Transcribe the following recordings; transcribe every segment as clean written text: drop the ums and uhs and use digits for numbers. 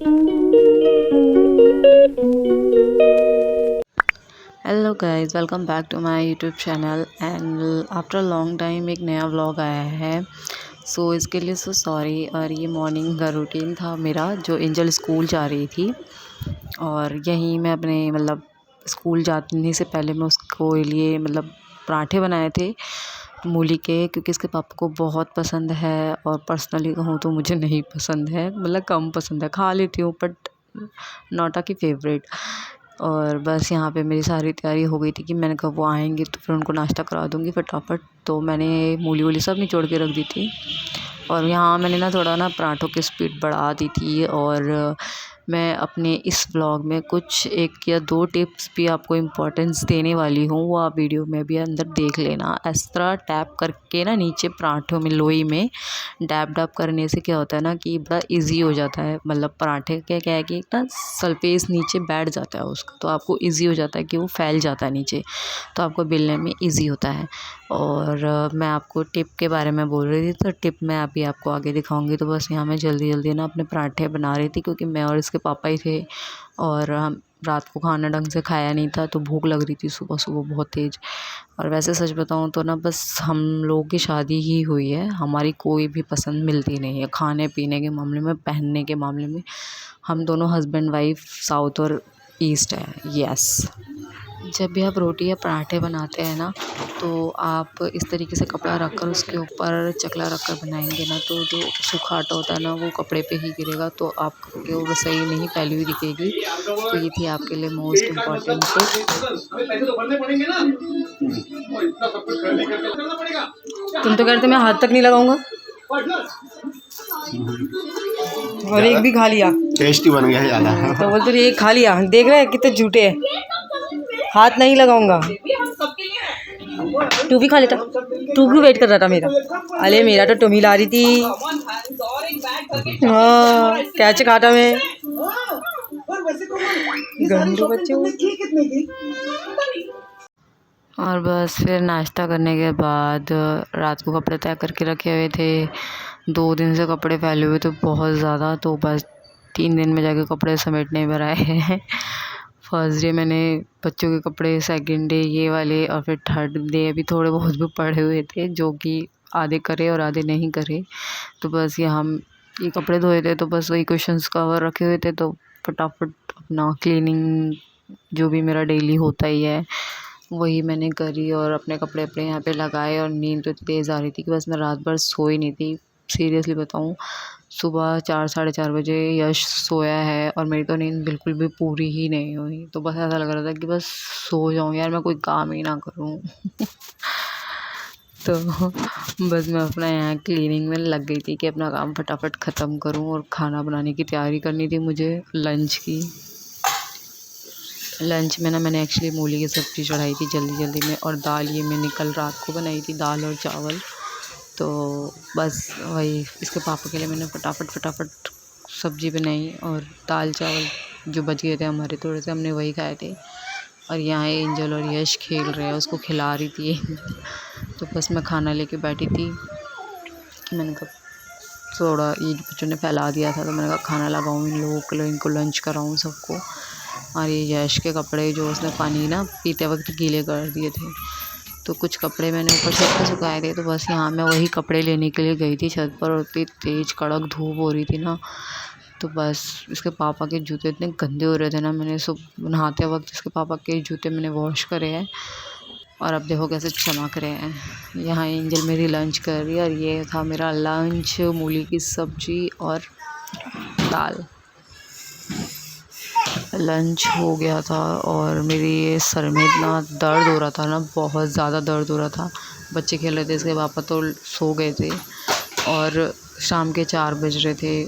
Hello guys, welcome back to my YouTube channel and after long time एक नया vlog आया है। सो इसके लिए सॉरी। और ये मॉर्निंग का रूटीन था मेरा, जो एंजल स्कूल जा रही थी और यहीं मैं अपने मतलब स्कूल जाने से पहले मैं उसको लिए पराठे बनाए थे मूली के, क्योंकि इसके पापा को बहुत पसंद है और पर्सनली कहूँ तो मुझे नहीं पसंद है, कम पसंद है, खा लेती हूँ बट नॉट आ की फेवरेट। और बस यहाँ पे मेरी सारी तैयारी हो गई थी कि मैंने कहा वो आएंगे तो फिर उनको नाश्ता करा दूँगी फटाफट। तो मैंने मूली वूली सब निचोड़ के रख दी थी और यहाँ मैंने थोड़ा पराठों की स्पीड बढ़ा दी थी। और मैं अपने इस व्लॉग में कुछ 1 या 2 टिप्स भी आपको इम्पोर्टेंस देने वाली हूँ, वो आप वीडियो में भी अंदर देख लेना। इस तरह टैप करके नीचे पराठों में लोई में डैब डैब करने से क्या होता है कि बड़ा इजी हो जाता है, पराठे क्या है कि सरफेस नीचे बैठ जाता है उसका, तो आपको इजी हो जाता है कि वो फैल जाता है नीचे, तो आपको बेलने में इजी होता है। और मैं आपको टिप के बारे में बोल रही थी, तो टिप मैं अभी आपको आगे दिखाऊंगी। तो बस यहाँ मैं जल्दी जल्दी अपने पराठे बना रही थी, क्योंकि मैं और इसके पापा ही थे और हम रात को खाना ढंग से खाया नहीं था, तो भूख लग रही थी सुबह सुबह बहुत तेज़। और वैसे सच बताऊँ तो बस हम लोगों की शादी ही हुई है, हमारी कोई भी पसंद मिलती नहीं है खाने पीने के मामले में, पहनने के मामले में। हम दोनों हस्बैंड वाइफ साउथ और ईस्ट है। यस, जब भी आप रोटी या पराठे बनाते हैं तो आप इस तरीके से कपड़ा रख कर उसके ऊपर चकला रख कर बनाएंगे तो जो सूखा आटा होता है वो कपड़े पे ही गिरेगा, तो आपको वो सही नहीं फैली हुई दिखेगी। तो ये थी आपके लिए मोस्ट इम्पॉर्टेंट तुम तो कहते मैं हाथ तक नहीं लगाऊंगा और एक भी खा लिया, टेस्टी बन गया ज़्यादा। तो बोलते एक खा लिया, देख रहे हैं कितने झूठे हैं, हाथ नहीं लगाऊंगा। तू भी खा लेता, तू क्यों वेट कर रहा था मेरा? अरे मेरा तो टमी ला रही थी। हाँ कैसे खाता मैं, गंदू बच्चे। और बस फिर नाश्ता करने के बाद रात को कपड़े तय करके रखे हुए थे। 2 दिन से कपड़े फैले हुए थे बहुत ज़्यादा, तो बस 3 दिन में जाके कपड़े समेटने में आए हैं। फर्स्ट डे मैंने बच्चों के कपड़े, सेकंड डे ये वाले, और फिर थर्ड डे अभी थोड़े बहुत भी पड़े हुए थे, जो कि आधे करे और आधे नहीं करे। तो बस ये कपड़े धोए थे, तो बस वही कुशन्स कवर रखे हुए थे, तो फटाफट अपना क्लीनिंग जो भी मेरा डेली होता ही है वही मैंने करी और अपने कपड़े यहाँ पे लगाए। और नींद तो तेज़ आ रही थी कि बस मैं रात भर सोई नहीं थी। सीरियसली बताऊँ, सुबह 4 साढ़े 4 बजे यश सोया है और मेरी तो नींद बिल्कुल भी पूरी ही नहीं हुई। तो बस ऐसा लग रहा था कि बस सो जाऊँ यार, मैं कोई काम ही ना करूँ। तो बस मैं अपना यहाँ क्लीनिंग में लग गई थी कि अपना काम फटाफट ख़त्म करूँ, और खाना बनाने की तैयारी करनी थी मुझे लंच की। लंच में मैंने एक्चुअली मूली की सब्ज़ी चढ़ाई थी जल्दी जल्दी में, और दाल ये मैंने कल रात को बनाई थी, दाल और चावल। तो बस वही इसके पापा के लिए मैंने फटाफट सब्ज़ी बनाई, और दाल चावल जो बच गए थे हमारे थोड़े से, हमने वही खाए थे। और यहाँ एंजल और यश खेल रहे हैं, उसको खिला रही थी। तो बस मैं खाना लेके बैठी थी कि मैंने कहा थोड़ा ये बच्चों ने फैला दिया था, तो मैंने कहा खाना लगाऊँ इन लोगों के लिए, इनको लंच कराऊँ सबको। और ये यश के कपड़े जो उसने पानी पीते वक्त गीले कर दिए थे, तो कुछ कपड़े मैंने ऊपर छत पर सुखाए थे। तो बस यहाँ मैं वही कपड़े लेने के लिए गई थी छत पर, और इतनी तेज़ कड़क धूप हो रही थी तो बस इसके पापा के जूते इतने गंदे हो रहे थे मैंने नहाते वक्त इसके पापा के जूते मैंने वॉश करे हैं, और अब देखो कैसे चमक रहे हैं। यहाँ एंजल मेरी लंच कर रही है, और ये था मेरा लंच, मूली की सब्ज़ी और दाल। लंच हो गया था और मेरी सर में इतना दर्द हो रहा था बहुत ज़्यादा दर्द हो रहा था। बच्चे खेल रहे थे, इसके पापा तो सो गए थे, और शाम के 4 बज रहे थे।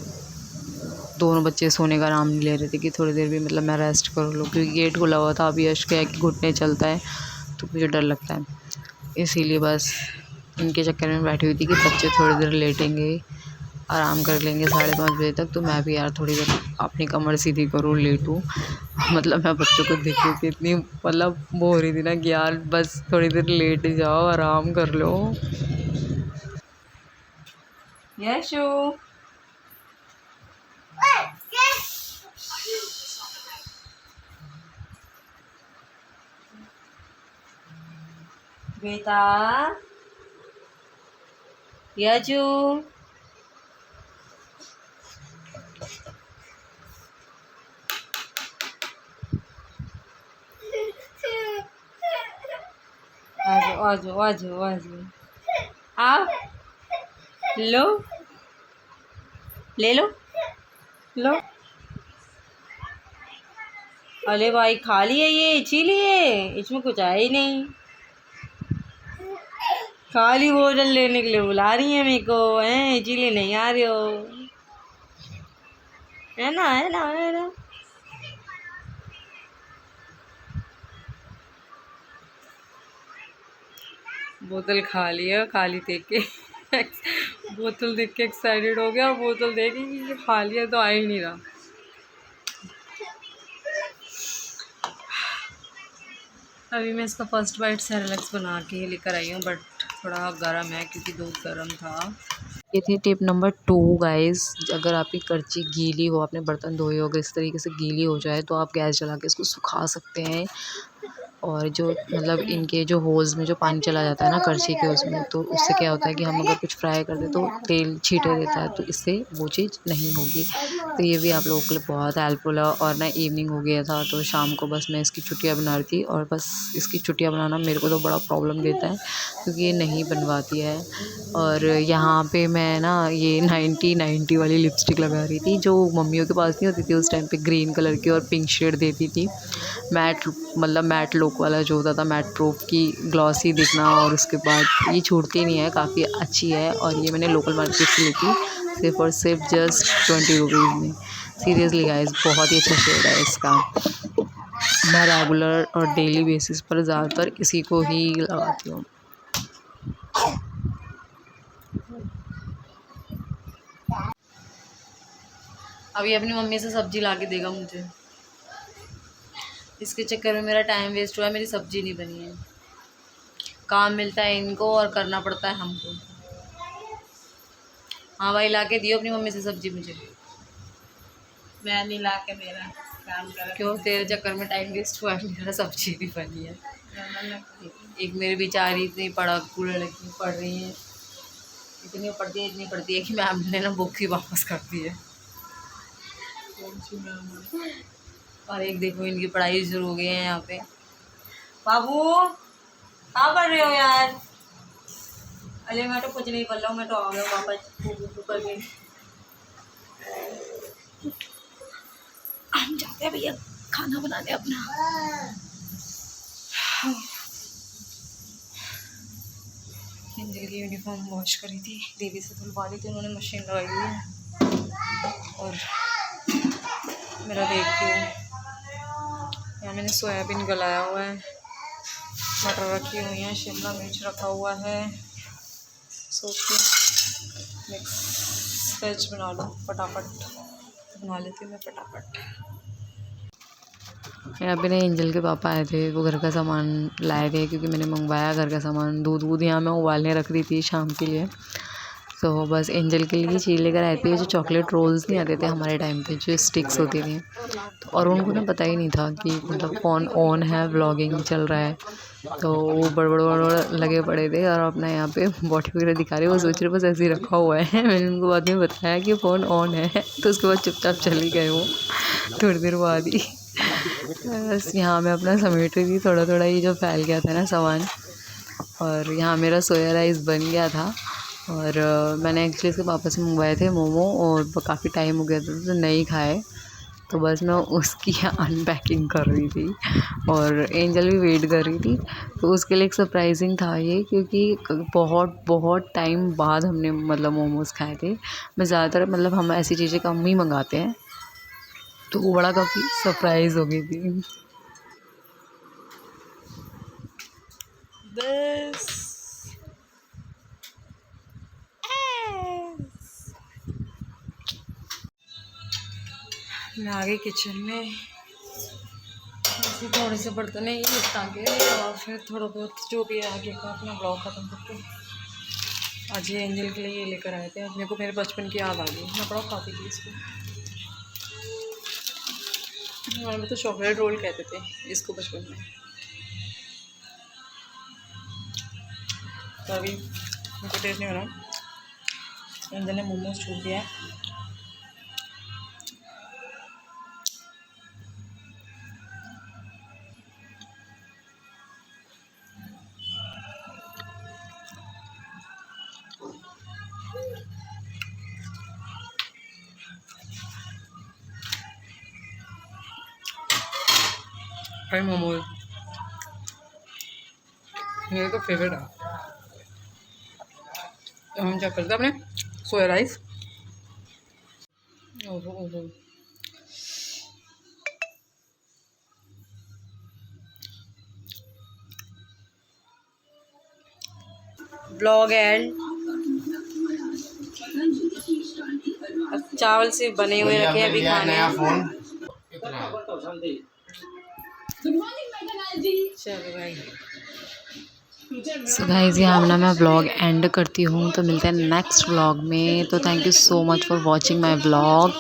दोनों बच्चे सोने का नाम नहीं ले रहे थे कि थोड़ी देर भी मैं रेस्ट कर लूँ, क्योंकि गेट खुला हुआ था। अभी यश क्या है कि घुटने चलता है, तो मुझे डर लगता है, इसीलिए बस इनके चक्कर में बैठी हुई थी कि बच्चे थोड़ी देर लेटेंगे, आराम कर लेंगे 5:30 बजे तक। तो मैं भी यार थोड़ी देर अपनी कमर सीधी करूँ, लेटूँ। मैं बच्चों को देख रही थी, इतनी वो हो रही थी कि यार बस थोड़ी देर लेट जाओ, आराम कर लो। यशु बेटा याजू आजो आजो आजो आजो आओ लो ले लो लो। अरे भाई खा लिए ये इसीलिए इसमें कुछ है ही नहीं। खाली बोतल लेने के लिए बुला रही है मेरे को हैं इसीलिए नहीं आ रहे हो है ना है ना है ना। बोतल खा लिया खाली देख के बोतल देख के एक्साइटेड हो गया बोतल देख के कि खा लिया तो आ ही नहीं रहा। अभी मैं इसका फर्स्ट बाइट सेरेलैक्स बना के लेकर आई हूँ बट थोड़ा गर्म है क्योंकि दूध गर्म था। ये थी टिप नंबर 2 गाइस। अगर आपकी करछी गीली हो, आपने बर्तन धोए हो, अगर इस तरीके से गीली हो जाए तो आप गैस जला के इसको सुखा सकते हैं। और जो मतलब इनके जो होल्स में जो पानी चला जाता है ना करछी के उसमें, तो उससे क्या होता है कि हम अगर कुछ फ्राई करते तो तेल छींटे देता है, तो इससे वो चीज़ नहीं होगी। तो ये भी आप लोगों के लिए बहुत हेल्पफुल है। और ना इवनिंग हो गया था तो शाम को बस मैं इसकी चुटिया बना रही थी, और बस इसकी चुटिया बनाना मेरे को तो बड़ा प्रॉब्लम देता है क्योंकि ये नहीं बनवाती है। और यहाँ पे मैं ना ये 90 वाली लिपस्टिक लगा रही थी जो मम्मियों के पास नहीं होती थी उस टाइम पे, ग्रीन कलर की और पिंक शेड देती थी। मैट मतलब मैट लुक वाला जो होता था, मैट प्रूफ की ग्लॉसी दिखना। और उसके बाद ये छूटती नहीं है, काफ़ी अच्छी है। और ये मैंने लोकल मार्केट से ली थी सिर्फ और सिर्फ जस्ट 20 रुपीज़ में। सीरियसली गाइस बहुत ही अच्छा शेड है इसका। मैं रेगुलर और डेली बेसिस पर ज़्यादातर इसी को ही लगाती हूँ। अभी अपनी मम्मी से सब्जी ला के देगा मुझे, इसके चक्कर में मेरा टाइम वेस्ट हुआ है, मेरी सब्जी नहीं बनी है। काम मिलता है इनको और करना पड़ता है हमको। हाँ भाई ला के दियो अपनी मम्मी से सब्जी मुझे। मैं नहीं ला के मेरा काम कर क्यों तेरे चक्कर में टाइम वेस्ट हुआ है, मेरा सब्जी नहीं बनी है। एक मेरी बेचारी इतनी पढ़ाकू लड़की पढ़ रही है, इतनी पढ़ती है कि मैम ने ना बुक ही वापस कर दी है। और एक देखो इनकी पढ़ाई शुरू हो गई है यहाँ पे। बाबू कहाँ पढ़ रहे हो यार? अरे मैं तो कुछ नहीं कर रहा हूँ, मैं तो आ गया वापस करके। हम जाते हैं भैया खाना बनाने अपना। एंजल की यूनिफॉर्म वॉश करी थी, दीदी से धुलवा ली थी, उन्होंने मशीन लगाई हुई है। और मेरा देखती हूँ यहाँ मैंने सोयाबीन गलाया हुआ है, मटर रखी हुई है, शिमला मिर्च रखा हुआ है। सोचती मिक्स वेज बना लो, फटाफट बना लेती हूँ मैं फटाफट। यहाँ पे ना एंजल के पापा आए थे, वो घर का सामान लाए थे क्योंकि मैंने मंगवाया घर का सामान। दूध वूध यहाँ मैं उबालने रख रही थी शाम के लिए, तो बस एंजल के लिए चीज़ लेकर आए थे। जो चॉकलेट रोल्स नहीं आते थे हमारे टाइम पे, जो स्टिक्स होती थी, तो और उनको ना पता ही नहीं था कि मतलब फ़ोन ऑन है, व्लॉगिंग चल रहा है, तो वो बड़बड़ लगे पड़े थे और अपना यहाँ पे बॉडी वगैरह दिखा रहे। वो सोच रहे बस ऐसे ही रखा हुआ है। मैंने उनको बाद में बताया कि फ़ोन ऑन है, तो उसके बाद चुपचाप चली गए वो थोड़ी देर बाद ही। बस यहाँ मैं अपना समेट रही थी थोड़ा थोड़ा ये जो फैल गया था ना सामान। और यहाँ मेरा सोया राइस बन गया था। और मैंने एक्चुअली इसके पापा से मंगवाए थे मोमो, और काफ़ी टाइम हो गया था तो नहीं खाए, तो बस मैं उसकी अनपैकिंग कर रही थी और एंजल भी वेट कर रही थी। तो उसके लिए एक सरप्राइजिंग था ये, क्योंकि बहुत बहुत टाइम बाद हमने मतलब मोमोज़ खाए थे। मैं ज़्यादातर मतलब हम ऐसी चीज़ें कम ही मंगाते हैं, तो वो बड़ा काफ़ी सरप्राइज़ हो गई थी। बस मैं आ गई किचन में, थोड़े से बर्तन है ये निपटा के और फिर थोड़ा बहुत जो भी है आगे का अपना ब्लॉग ख़त्म करके। आज ये एंजल के लिए ये लेकर आए थे, अपने को मेरे बचपन की याद आ गई, मैं बड़ा खाती थी इसको। हमारे में तो चॉकलेट रोल कहते थे इसको बचपन में। तो अभी उनको टेस्ट नहीं हो रहा। अंदर ने मोमोज छूट दिया है। फ्राई मोमोज मेरे तो फेवरेट है। तो हम चेक करते हैं अपने सोया राइस। ओहो ओहो, ब्लॉग एंड चावल से बने हुए रखे हैं अभी खाने। चलो भाई, सो गाइज़ यहाँ ना मैं व्लॉग एंड करती हूँ, तो मिलते हैं नेक्स्ट व्लॉग में। तो thank you so much for watching my vlog.